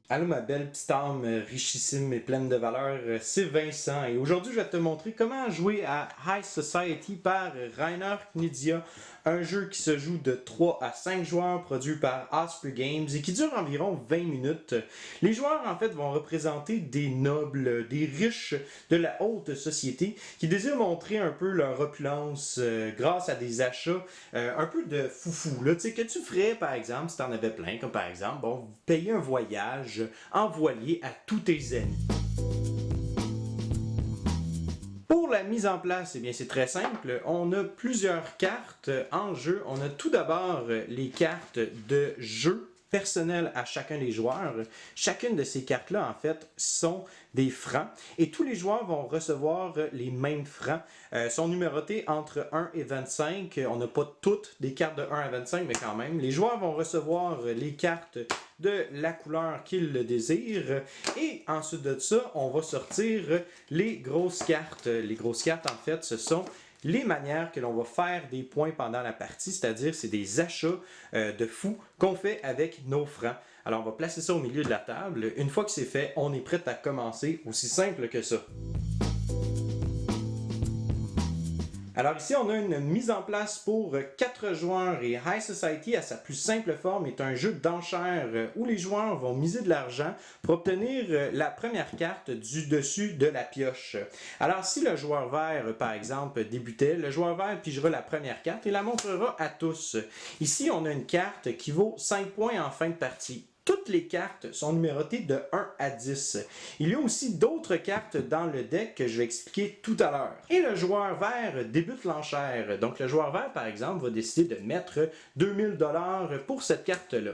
Allô ma belle petite âme richissime et pleine de valeur, c'est Vincent et aujourd'hui je vais te montrer comment jouer à High Society par Rainer Knizia, un jeu qui se joue de 3 à 5 joueurs produit par Osprey Games et qui dure environ 20 minutes. Les joueurs en fait vont représenter des nobles, des riches de la haute société qui désirent montrer un peu leur opulence grâce à des achats un peu de foufou, là, tu sais, que tu ferais par exemple si tu en avais plein, comme par exemple, bon, payer un voyage en voilier à tous tes amis. Pour la mise en place, eh bien, c'est très simple. On a plusieurs cartes en jeu. On a tout d'abord les cartes de jeu personnelles à chacun des joueurs. Chacune de ces cartes-là, en fait, sont des francs et tous les joueurs vont recevoir les mêmes francs. Sont numérotés entre 1 et 25. On n'a pas toutes des cartes de 1 à 25, mais quand même. Les joueurs vont recevoir les cartes de la couleur qu'ils le désirent. Et ensuite de ça, on va sortir les grosses cartes. Les grosses cartes, en fait, ce sont les manières que l'on va faire des points pendant la partie, c'est-à-dire c'est des achats de fous qu'on fait avec nos francs. Alors on va placer ça au milieu de la table. Une fois que c'est fait, on est prêt à commencer, aussi simple que ça. Alors ici, on a une mise en place pour 4 joueurs et High Society, à sa plus simple forme, est un jeu d'enchères où les joueurs vont miser de l'argent pour obtenir la première carte du dessus de la pioche. Alors si le joueur vert, par exemple, débutait, le joueur vert pigera la première carte et la montrera à tous. Ici, on a une carte qui vaut 5 points en fin de partie. Toutes les cartes sont numérotées de 1 à 10. Il y a aussi d'autres cartes dans le deck que je vais expliquer tout à l'heure. Et le joueur vert débute l'enchère. Donc le joueur vert, par exemple, va décider de mettre 2000 $ pour cette carte-là.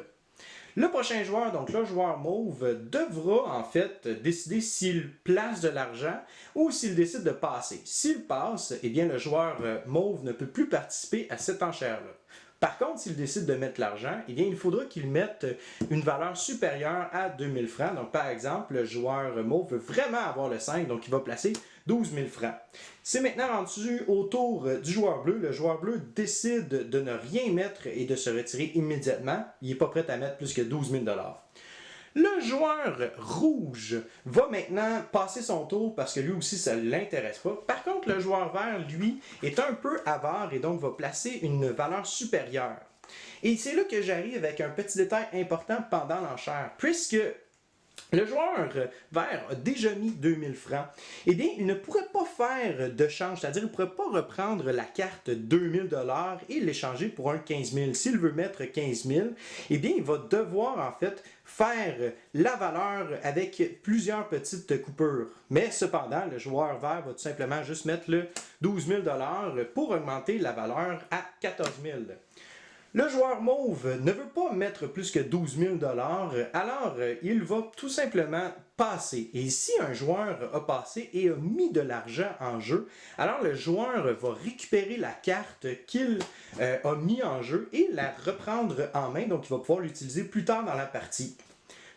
Le prochain joueur, donc le joueur mauve, devra en fait décider s'il place de l'argent ou s'il décide de passer. S'il passe, eh bien le joueur mauve ne peut plus participer à cette enchère-là. Par contre, s'il décide de mettre l'argent, eh bien, il faudra qu'il mette une valeur supérieure à 2000 francs. Donc, par exemple, le joueur mauve veut vraiment avoir le 5, donc il va placer 12 000 francs. C'est maintenant rendu au tour du joueur bleu. Le joueur bleu décide de ne rien mettre et de se retirer immédiatement. Il n'est pas prêt à mettre plus que 12 000 $. Le joueur rouge va maintenant passer son tour parce que lui aussi ça ne l'intéresse pas. Par contre, le joueur vert, lui, est un peu avare et donc va placer une valeur supérieure. Et c'est là que j'arrive avec un petit détail important pendant l'enchère. Puisque le joueur vert a déjà mis 2000 francs, eh bien, il ne pourrait pas faire de change, c'est-à-dire il ne pourrait pas reprendre la carte 2000 $ et l'échanger pour un 15 000. S'il veut mettre 15 000, eh bien, il va devoir en fait faire la valeur avec plusieurs petites coupures. Mais cependant, le joueur vert va tout simplement juste mettre le 12 000 $ pour augmenter la valeur à 14 000. Le joueur mauve ne veut pas mettre plus que 12 000 $, alors il va tout simplement passer. Et si un joueur a passé et a mis de l'argent en jeu, alors le joueur va récupérer la carte qu'il a mis en jeu et la reprendre en main, donc il va pouvoir l'utiliser plus tard dans la partie.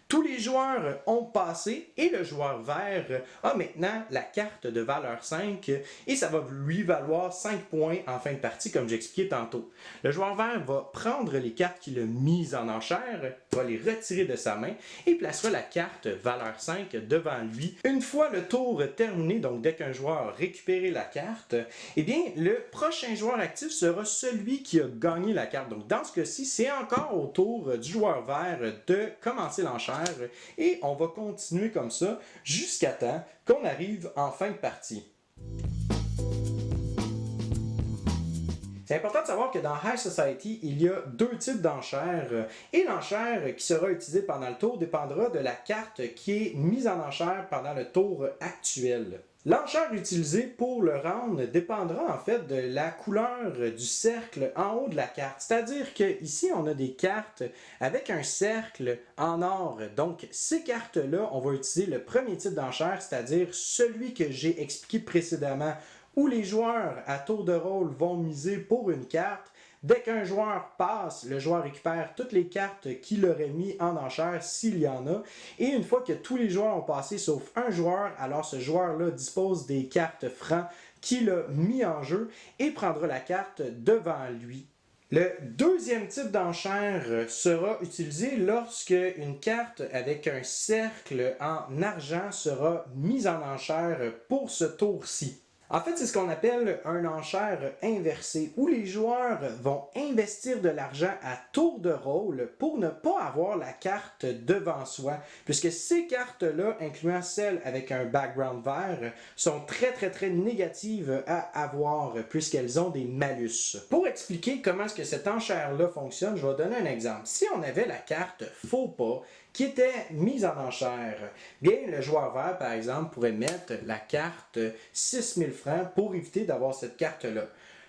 Tous les joueurs ont passé et le joueur vert a maintenant la carte de valeur 5 et ça va lui valoir 5 points en fin de partie comme j'expliquais tantôt. Le joueur vert va prendre les cartes qu'il a mises en enchère, va les retirer de sa main et placera la carte valeur 5 devant lui. Une fois le tour terminé, donc dès qu'un joueur a récupéré la carte, eh bien le prochain joueur actif sera celui qui a gagné la carte. Donc dans ce cas-ci, c'est encore au tour du joueur vert de commencer l'enchère. Et on va continuer comme ça jusqu'à temps qu'on arrive en fin de partie. C'est important de savoir que dans High Society, il y a deux types d'enchères et l'enchère qui sera utilisée pendant le tour dépendra de la carte qui est mise en enchère pendant le tour actuel. L'enchère utilisée pour le round dépendra en fait de la couleur du cercle en haut de la carte. C'est-à-dire qu'ici, on a des cartes avec un cercle en or. Donc, ces cartes-là, on va utiliser le premier type d'enchère, c'est-à-dire celui que j'ai expliqué précédemment, où les joueurs à tour de rôle vont miser pour une carte. Dès qu'un joueur passe, le joueur récupère toutes les cartes qu'il aurait mis en enchère s'il y en a. Et une fois que tous les joueurs ont passé sauf un joueur, alors ce joueur-là dispose des cartes francs qu'il a mis en jeu et prendra la carte devant lui. Le deuxième type d'enchère sera utilisé lorsque une carte avec un cercle en argent sera mise en enchère pour ce tour-ci. En fait, c'est ce qu'on appelle un enchère inversé, où les joueurs vont investir de l'argent à tour de rôle pour ne pas avoir la carte devant soi, puisque ces cartes-là, incluant celles avec un background vert, sont très négatives à avoir, puisqu'elles ont des malus. Pour expliquer comment est-ce que cette enchère-là fonctionne, je vais donner un exemple. Si on avait la carte faux pas, qui était mise en enchère, bien le joueur vert, par exemple, pourrait mettre la carte 6000 francs pour éviter d'avoir cette carte-là.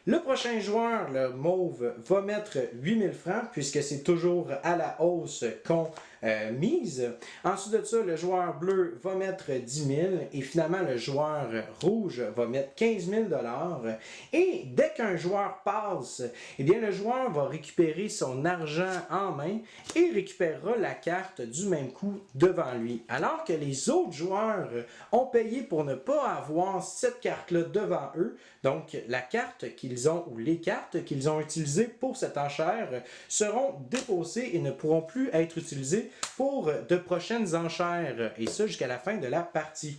Le prochain joueur, le mauve, va mettre 8000 francs puisque c'est toujours à la hausse qu'on mise. Ensuite de ça, le joueur bleu va mettre 10 000 et finalement le joueur rouge va mettre 15 000 $. Et dès qu'un joueur passe, eh bien, le joueur va récupérer son argent en main et récupérera la carte du même coup devant lui. Alors que les autres joueurs ont payé pour ne pas avoir cette carte-là devant eux. Donc, la carte qu'ils ont ou les cartes qu'ils ont utilisées pour cette enchère seront déposées et ne pourront plus être utilisées pour de prochaines enchères, et ça jusqu'à la fin de la partie.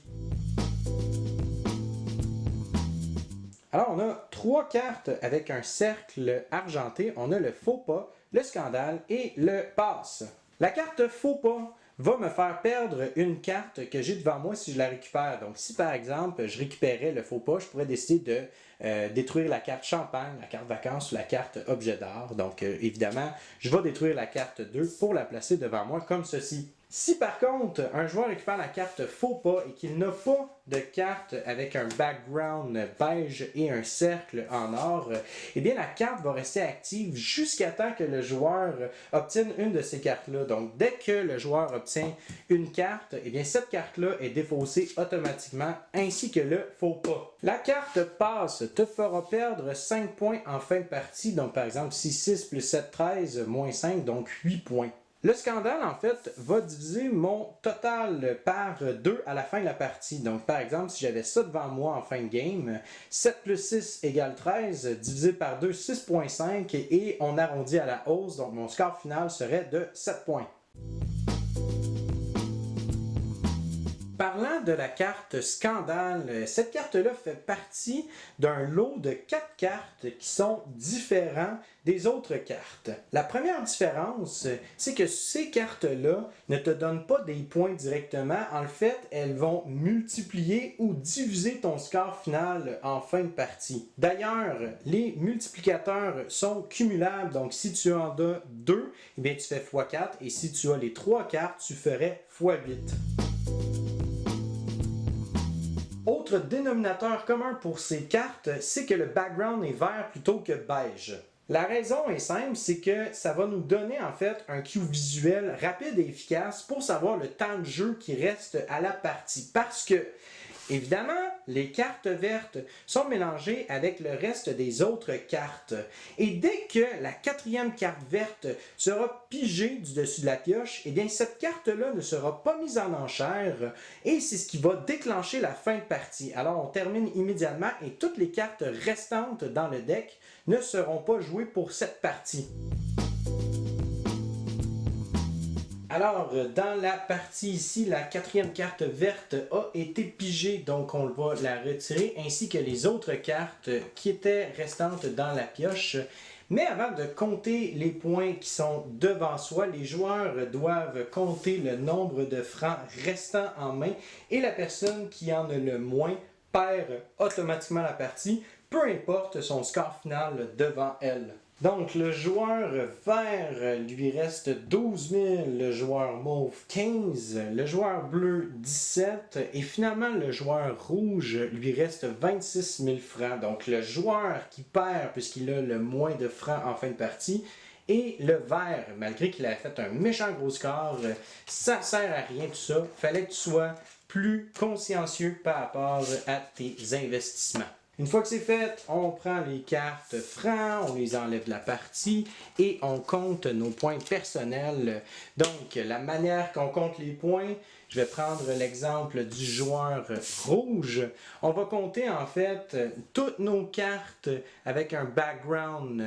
Alors, on a 3 cartes avec un cercle argenté. On a le faux pas, le scandale et le passe. La carte faux pas va me faire perdre une carte que j'ai devant moi si je la récupère. Donc, si par exemple, je récupérais le faux pas, je pourrais décider de détruire la carte champagne, la carte vacances ou la carte objet d'art. Donc, évidemment, je vais détruire la carte 2 pour la placer devant moi comme ceci. Si par contre, un joueur récupère la carte faux pas et qu'il n'a pas de carte avec un background beige et un cercle en or, eh bien la carte va rester active jusqu'à temps que le joueur obtienne une de ces cartes-là. Donc dès que le joueur obtient une carte, eh bien cette carte-là est défaussée automatiquement, ainsi que le faux pas. La carte passe te fera perdre 5 points en fin de partie. Donc par exemple, si 6 plus 7, 13, moins 5, donc 8 points. Le scandale, en fait, va diviser mon total par 2 à la fin de la partie. Donc, par exemple, si j'avais ça devant moi en fin de game, 7 plus 6 égale 13, divisé par 2, 6.5, et on arrondit à la hausse, donc mon score final serait de 7 points. Parlant de la carte Scandale, cette carte-là fait partie d'un lot de 4 cartes qui sont différents des autres cartes. La première différence, c'est que ces cartes-là ne te donnent pas des points directement. En fait, elles vont multiplier ou diviser ton score final en fin de partie. D'ailleurs, les multiplicateurs sont cumulables. Donc, si tu en as 2, eh bien, tu fais x4. Et si tu as les 3 cartes, tu ferais x8. Autre dénominateur commun pour ces cartes, c'est que le background est vert plutôt que beige. La raison est simple, c'est que ça va nous donner en fait un cue visuel rapide et efficace pour savoir le temps de jeu qui reste à la partie. Parce que, évidemment, les cartes vertes sont mélangées avec le reste des autres cartes. Et dès que la 4e carte verte sera pigée du dessus de la pioche, eh bien cette carte-là ne sera pas mise en enchère et c'est ce qui va déclencher la fin de partie. Alors on termine immédiatement et toutes les cartes restantes dans le deck ne seront pas jouées pour cette partie. Alors, dans la partie ici, la 4e carte verte a été pigée, donc on va la retirer, ainsi que les autres cartes qui étaient restantes dans la pioche. Mais avant de compter les points qui sont devant soi, les joueurs doivent compter le nombre de francs restants en main et la personne qui en a le moins perd automatiquement la partie, peu importe son score final devant elle. Donc, le joueur vert, lui reste 12 000, le joueur mauve 15, le joueur bleu 17 et finalement le joueur rouge lui reste 26 000 francs. Donc, le joueur qui perd puisqu'il a le moins de francs en fin de partie et le vert, malgré qu'il a fait un méchant gros score, ça sert à rien tout ça. Fallait que tu sois plus consciencieux par rapport à tes investissements. Une fois que c'est fait, on prend les cartes francs, on les enlève de la partie et on compte nos points personnels. Donc, la manière qu'on compte les points, Je vais prendre l'exemple du joueur rouge. On va compter en fait toutes nos cartes avec un background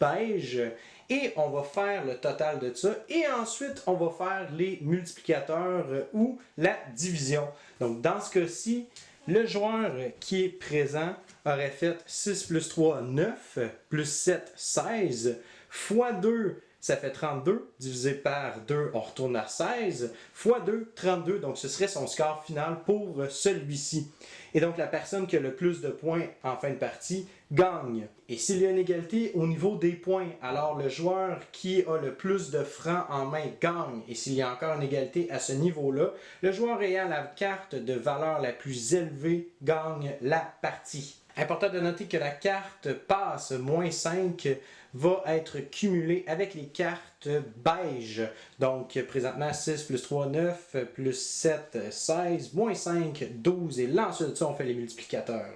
beige et on va faire le total de ça et ensuite on va faire les multiplicateurs ou la division. Donc dans ce cas-ci, le joueur qui est présent aurait fait 6 plus 3, 9, plus 7, 16, fois 2, ça fait 32, divisé par 2, on retourne à 16, fois 2, 32, donc ce serait son score final pour celui-ci. Et donc la personne qui a le plus de points en fin de partie gagne. Et s'il y a une égalité au niveau des points, alors le joueur qui a le plus de francs en main gagne. Et s'il y a encore une égalité à ce niveau-là, le joueur ayant la carte de valeur la plus élevée gagne la partie. Important de noter que la carte passe moins 5 va être cumulée avec les cartes beige. Donc présentement 6 plus 3, 9, plus 7, 16, moins 5, 12 et là ensuite de ça on fait les multiplicateurs.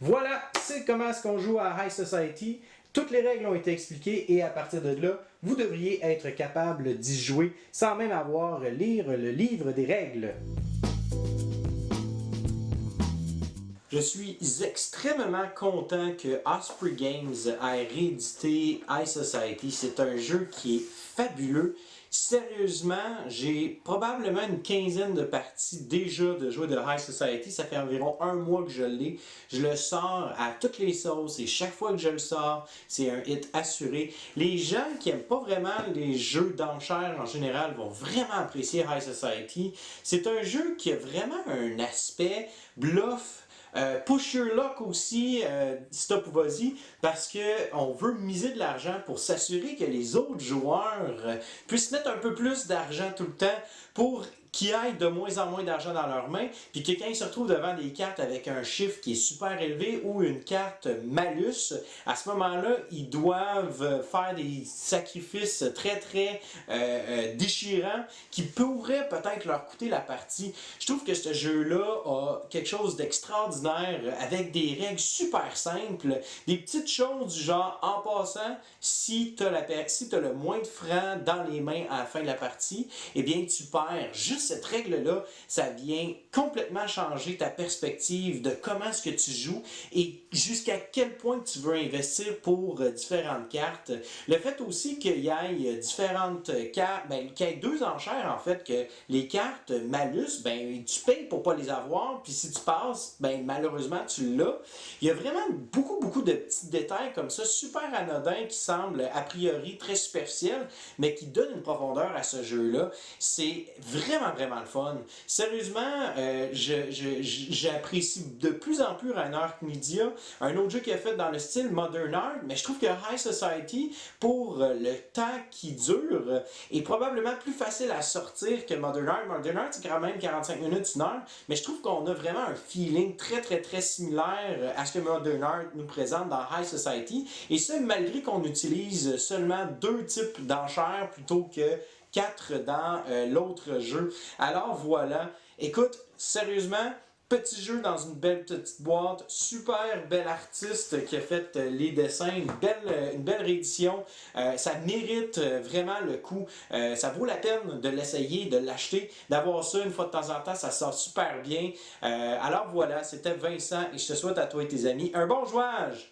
Voilà, c'est comment est-ce qu'on joue à High Society. Toutes les règles ont été expliquées et à partir de là, vous devriez être capable d'y jouer sans même avoir à lire le livre des règles. Je suis extrêmement content que Osprey Games ait réédité High Society. C'est un jeu qui est fabuleux. Sérieusement, j'ai probablement une quinzaine de parties déjà de jouer de High Society. Ça fait environ un mois que je l'ai. Je le sors à toutes les sauces et chaque fois que je le sors, c'est un hit assuré. Les gens qui n'aiment pas vraiment les jeux d'enchères en général vont vraiment apprécier High Society. C'est un jeu qui a vraiment un aspect bluff. Push your luck aussi, stop ou vas-y, parce qu'on veut miser de l'argent pour s'assurer que les autres joueurs puissent mettre un peu plus d'argent tout le temps pour qu'ils aient de moins en moins d'argent dans leurs mains, puis que quand ils se retrouvent devant des cartes avec un chiffre qui est super élevé ou une carte malus, à ce moment-là, ils doivent faire des sacrifices très très déchirants qui pourraient peut-être leur coûter la partie. Je trouve que ce jeu-là a quelque chose d'extraordinaire avec des règles super simples, des petites choses du genre en passant, si tu as le moins de francs dans les mains à la fin de la partie, eh bien tu perds. Juste cette règle-là, ça vient complètement changer ta perspective de comment est-ce que tu joues et jusqu'à quel point tu veux investir pour différentes cartes. Le fait aussi qu'il y ait différentes cartes, qu'il y ait deux enchères en fait, que les cartes malus, tu payes pour pas les avoir, puis si tu passes, malheureusement tu l'as. Il y a vraiment beaucoup de petits détails comme ça, super anodins qui semblent a priori très superficiels, mais qui donnent une profondeur à ce jeu-là. C'est vraiment le fun. Sérieusement, j'apprécie de plus en plus Reinhardt Media, un autre jeu qui est fait dans le style Modern Art, mais je trouve que High Society, pour le temps qui dure, est probablement plus facile à sortir que Modern Art. Modern Art, c'est quand même 45 minutes, une heure, mais je trouve qu'on a vraiment un feeling très similaire à ce que Modern Art nous présente dans High Society, et ça malgré qu'on utilise seulement deux types d'enchères plutôt que 4 dans l'autre jeu. Alors voilà, écoute, sérieusement, petit jeu dans une belle petite boîte, super bel artiste qui a fait les dessins, une belle réédition, ça mérite vraiment le coup, ça vaut la peine de l'essayer, de l'acheter, d'avoir ça une fois de temps en temps, ça sort super bien. Alors voilà, c'était Vincent et je te souhaite à toi et tes amis un bon jouage!